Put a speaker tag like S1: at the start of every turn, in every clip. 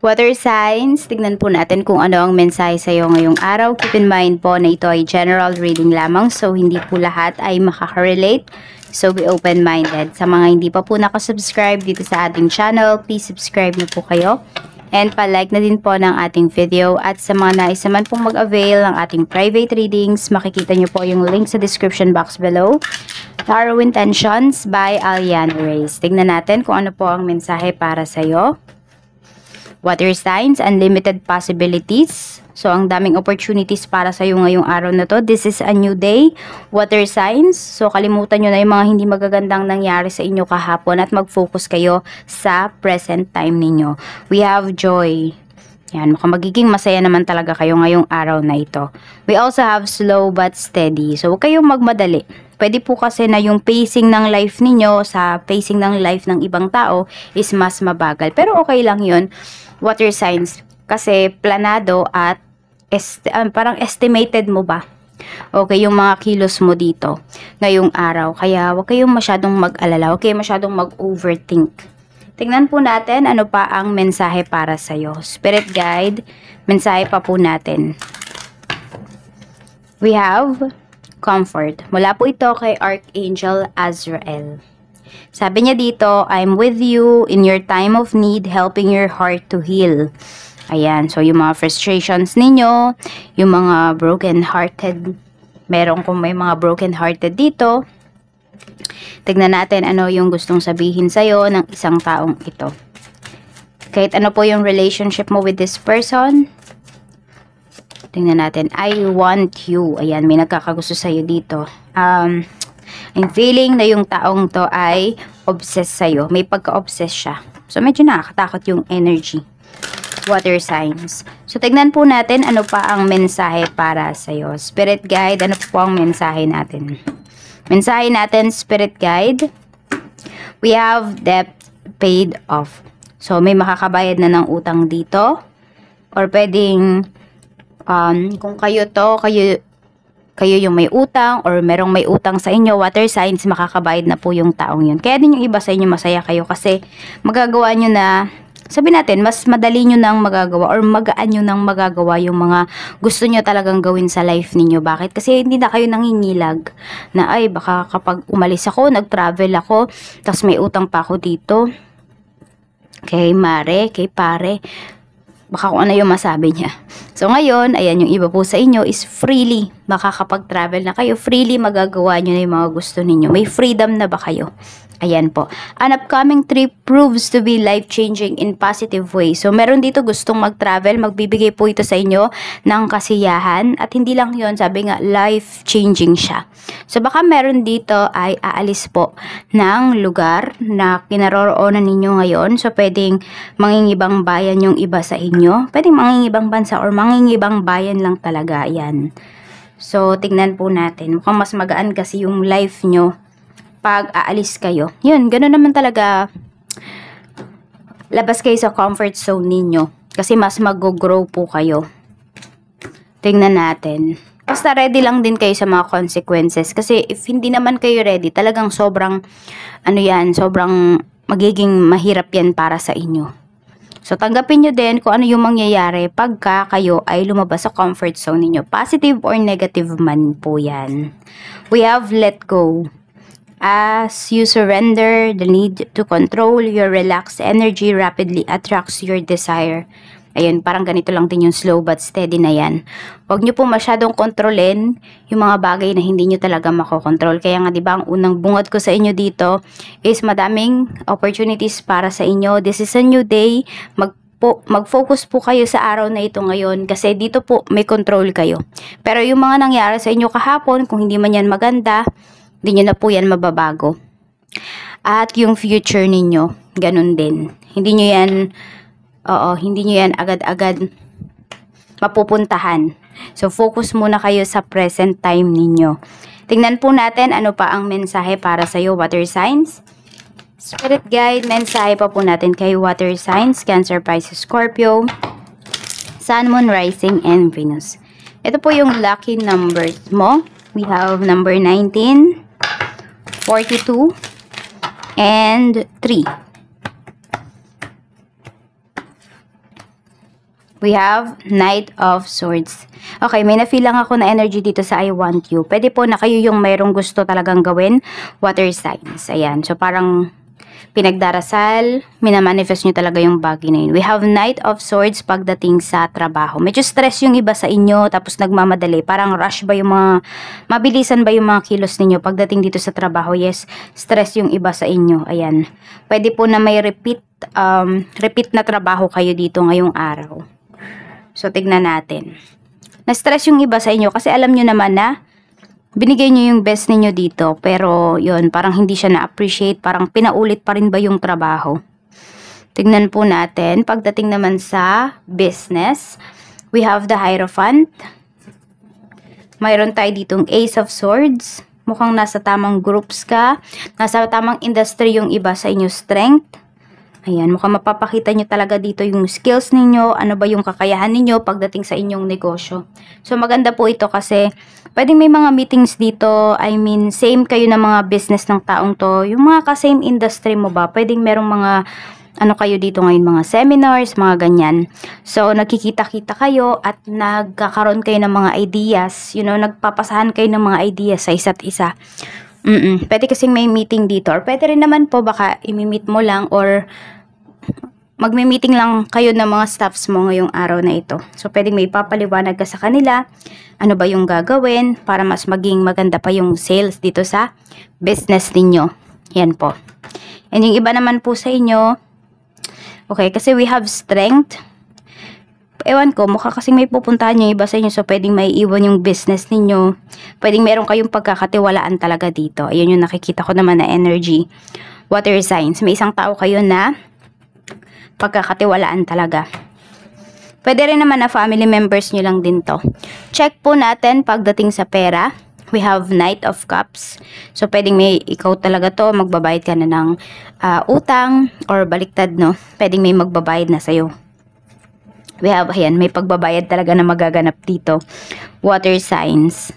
S1: Water signs, tignan po natin kung ano ang mensahe sa iyo ngayong araw. Keep in mind po na ito ay general reading lamang, so hindi po lahat ay makaka-relate. So be open-minded. Sa mga hindi pa po nakasubscribe dito sa ating channel, please subscribe na po kayo. And pa-like na din po ng ating video. At sa mga nais naman pong mag-avail ng ating private readings, makikita nyo po yung link sa description box below. Tarot Intentions by Aliana Reyes. Tignan natin kung ano po ang mensahe para sa iyo. Water signs, unlimited possibilities. So, ang daming opportunities para sa iyo ngayong araw na to. This is a new day. Water signs. So, kalimutan nyo na yung mga hindi magagandang nangyari sa inyo kahapon at mag-focus kayo sa present time ninyo. We have joy. Yan, magiging masaya naman talaga kayo ngayong araw na ito. We also have slow but steady. So, huwag kayong magmadali. Pwede po kasi na yung pacing ng life ninyo sa pacing ng life ng ibang tao is mas mabagal. Pero okay lang yun. Water signs. Kasi planado at parang estimated mo ba? Okay, yung mga kilos mo dito ngayong araw. Kaya huwag kayong masyadong mag-alala. Huwag kayong masyadong mag-overthink. Tingnan po natin ano pa ang mensahe para sa'yo. Spirit guide, mensahe pa po natin. We have comfort. Mula po ito kay Archangel Azrael. Sabi niya dito, I'm with you in your time of need, helping your heart to heal. Ayan, so yung mga frustrations ninyo, yung mga broken-hearted, kung may mga broken-hearted dito, tignan natin ano yung gustong sabihin sa'yo ng isang taong ito. Kahit ano po yung relationship mo with this person, tingnan natin, I want you. Ayan, may nagkakagusto sa'yo dito. I'm feeling na yung taong to ay obsessed sa'yo. May pagka-obsessed siya. So, medyo nakakatakot yung energy. Water signs. So, tignan po natin ano pa ang mensahe para sa'yo. Spirit guide, ano po ang mensahe natin? Mensahe natin, Spirit guide. We have debt paid off. So, may makakabayad na ng utang dito. Or pwedeng, kung kayo yung may utang or merong may utang sa inyo, water signs, makakabayad na po yung taong yun. Kaya din yung iba sa inyo masaya kayo kasi magagawa nyo na, sabi natin, mas madali nyo nang magagawa or magaan nyo nang magagawa yung mga gusto nyo talagang gawin sa life ninyo. Bakit? Kasi hindi na kayo nangingilag na, ay, baka kapag umalis ako, nag-travel ako, tapos may utang pa ako dito. Kay Mare, kay Pare, baka kung ano yung masabi niya. So ngayon, ayan, yung iba po sa inyo is freely makakapag-travel na kayo. Freely magagawa nyo na yung mga gusto ninyo. May freedom na ba kayo? Ayan po. An upcoming trip proves to be life-changing in positive way. So meron dito gustong mag-travel. Magbibigay po ito sa inyo ng kasiyahan. At hindi lang yon, sabi nga, life-changing siya. So baka meron dito ay aalis po ng lugar na kinaroroonan ninyo ngayon. So pwedeng mangingibang bayan yung iba sa inyo. Pwedeng mangingibang bansa or mangingibang bayan lang talaga. Ayan. So tignan po natin. Mukhang mas magaan kasi yung life nyo pag aalis kayo. Yun, gano'n naman talaga. Labas kayo sa comfort zone ninyo. Kasi mas mag-grow po kayo. Tingnan natin. Basta ready lang din kayo sa mga consequences. Kasi if hindi naman kayo ready, talagang sobrang, sobrang magiging mahirap yan para sa inyo. So, tanggapin nyo din kung ano yung mangyayari pagka kayo ay lumabas sa comfort zone ninyo. Positive or negative man po yan. We have let go. As you surrender the need to control, your relaxed energy rapidly attracts your desire. Ayun, parang ganito lang din yung slow but steady na yan. Huwag nyo po masyadong kontrolin yung mga bagay na hindi nyo talaga makokontrol. Kaya nga, di ba, ang unang bungad ko sa inyo dito is madaming opportunities para sa inyo. This is a new day. Mag-focus po kayo sa araw na ito ngayon kasi dito po may control kayo. Pero yung mga nangyari sa inyo kahapon, kung hindi man yan maganda, hindi nyo na po yan mababago. At yung future ninyo, ganun din. Hindi nyo yan agad-agad mapupuntahan. So, focus muna kayo sa present time ninyo. Tingnan po natin ano pa ang mensahe para sa'yo, water signs. Spirit guide, mensahe pa po natin kay water signs, Cancer, Pisces, Scorpio, Sun, Moon, Rising, and Venus. Ito po yung lucky numbers mo. We have number 19, 42, and 3. We have Knight of Swords. Okay, may na-feel lang ako na energy dito sa I want you. Pwede po na kayo yung mayroong gusto talagang gawin. Water signs. Ayan. So, parang pinagdarasal, minamanifest nyo talaga yung bagay na yun. We have Knight of Swords pagdating sa trabaho. Medyo stress yung iba sa inyo, tapos nagmamadali. Parang rush ba yung mga, mabilisan ba yung mga kilos ninyo pagdating dito sa trabaho? Yes, stress yung iba sa inyo. Ayan. Pwede po na may repeat na trabaho kayo dito ngayong araw. So, tignan natin. Na-stress yung iba sa inyo kasi alam nyo naman na binigay nyo yung best ninyo dito. Pero, yun, parang hindi siya na-appreciate. Parang pinaulit pa rin ba yung trabaho. Tignan po natin. Pagdating naman sa business, we have the Hierophant. Mayroon tayo ditong Ace of Swords. Mukhang nasa tamang groups ka. Nasa tamang industry yung iba sa inyo. Strength. Ayan, mukhang mapapakita nyo talaga dito yung skills ninyo, ano ba yung kakayahan ninyo pagdating sa inyong negosyo. So, maganda po ito kasi pwedeng may mga meetings dito, I mean, same kayo ng mga business ng taong to, yung mga ka-same industry mo ba, pwedeng merong mga, ano kayo dito ngayon, mga seminars, mga ganyan. So, nagkikita-kita kayo at nagkakaroon kayo ng mga ideas, nagpapasahan kayo ng mga ideas sa isa't isa. Pwede kasing may meeting dito, or pwede rin naman po baka imi-meet mo lang or magme-meeting lang kayo ng mga staffs mo ngayong araw na ito. So, pwedeng may papaliwanag ka sa kanila, ano ba yung gagawin para mas maging maganda pa yung sales dito sa business ninyo. Yan po. And yung iba naman po sa inyo, okay, kasi we have strength. Ewan ko, mukha kasing may pupuntahan yung iba sa inyo, so pwedeng may iwan yung business ninyo. Pwedeng meron kayong pagkakatiwalaan talaga dito. Ayun yung nakikita ko naman na energy. Water signs. May isang tao kayo na pagkakatiwalaan talaga. Pwede rin naman na family members nyo lang din to. Check po natin pagdating sa pera. We have Knight of Cups. So, pwedeng may ikaw talaga to, magbabayad ka na ng utang or baliktad, no? Pwedeng may magbabayad na sa'yo. We have, ayan, may pagbabayad talaga na magaganap dito. Water signs.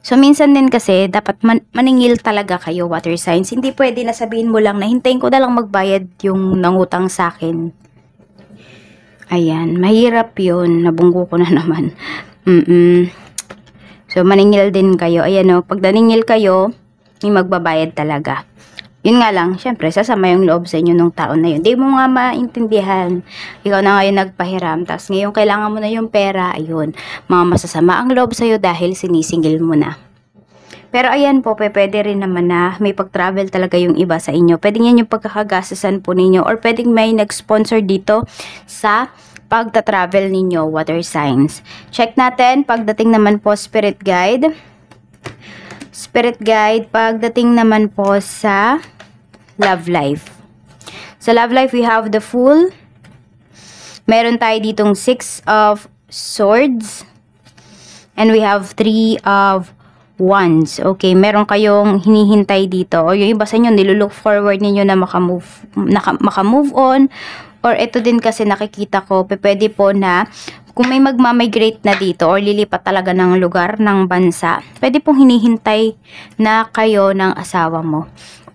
S1: So, minsan din kasi, dapat maningil talaga kayo, water signs. Hindi pwede na sabihin mo lang na hintayin ko na lang magbayad yung nangutang sa akin. Ayan, mahirap yun. Nabunggo ko na naman. So, maningil din kayo. Ayan o, pag naningil kayo, may magbabayad talaga. Yun nga lang, syempre, sasama yung loob sa inyo nung taon na yun. Di mo nga maintindihan. Ikaw na ngayon nagpahiram. Tapos ngayon kailangan mo na yung pera. Ayun, mga masasama ang loob sa'yo dahil sinisingil mo na. Pero ayan po, pwede rin naman na may pag-travel talaga yung iba sa inyo. Pwede yan yung pagkakagasasan po ninyo. Or pwedeng may nag-sponsor dito sa pagta-travel ninyo, water signs. Check natin, pagdating naman po spirit guide. Spirit guide, pagdating naman po sa love life. Sa love life, we have the Fool. Meron tayo ditong 6 of Swords. And we have 3 of Wands. Okay, meron kayong hinihintay dito. O yung iba sa inyo, nilulook forward ninyo na makamove on. Or ito din kasi nakikita ko, pwede po na kung may magmamigrate na dito or lilipat talaga ng lugar, ng bansa, pwede pong hinihintay na kayo ng asawa mo.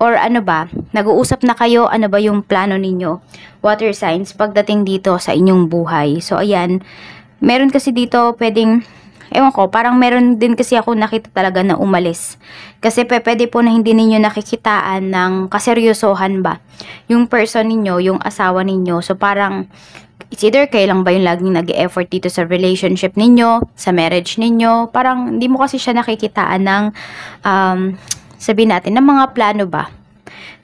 S1: Or ano ba, nag-uusap na kayo, ano ba yung plano ninyo? Water signs, pagdating dito sa inyong buhay. So, ayan, meron kasi dito pwedeng, ewan ko, parang meron din kasi ako nakita talaga na umalis. Kasi pwede po na hindi ninyo nakikitaan ng kaseryosohan ba? Yung person ninyo, yung asawa ninyo. So, parang, it's either kayo lang ba yung laging nag-e-effort dito sa relationship ninyo, sa marriage ninyo. Parang, hindi mo kasi siya nakikitaan ng, sabihin natin, ng mga plano ba?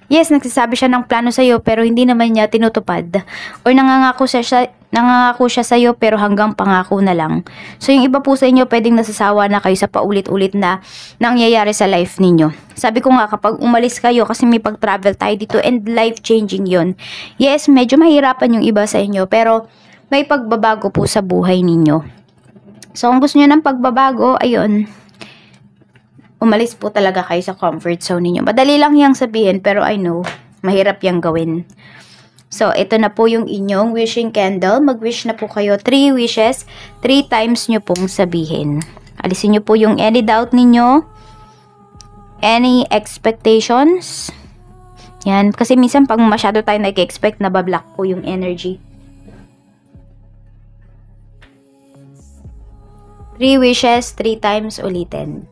S1: Yes, nagsasabi siya ng plano sa'yo, pero hindi naman niya tinutupad. Or nangangako siya sa'yo, pero hanggang pangako na lang. So, yung iba po sa inyo, pwedeng nasasawa na kayo sa paulit-ulit na nangyayari sa life ninyo. Sabi ko nga, kapag umalis kayo, kasi may pag-travel tayo dito, and life-changing yon. Yes, medyo mahirapan yung iba sa inyo, pero may pagbabago po sa buhay ninyo. So, kung gusto nyo ng pagbabago, ayun, umalis po talaga kayo sa comfort zone ninyo. Madali lang yang sabihin, pero I know, mahirap yang gawin. So, ito na po yung inyong wishing candle. Mag-wish na po kayo. 3 wishes, 3 times nyo pong sabihin. Alisin nyo po yung any doubt ninyo, any expectations. Yan, kasi minsan pag masyado tayo nag-expect, nabablock po yung energy. 3 wishes, 3 times ulitin.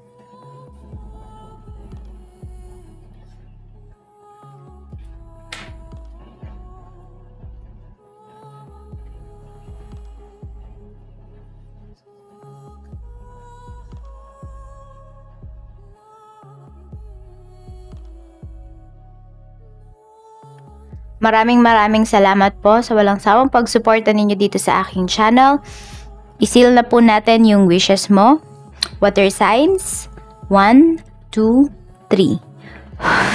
S1: Maraming salamat po sa walang sawang pagsuporta ninyo dito sa aking channel. Isil na po natin yung wishes mo. Water signs. 1, 2, 3.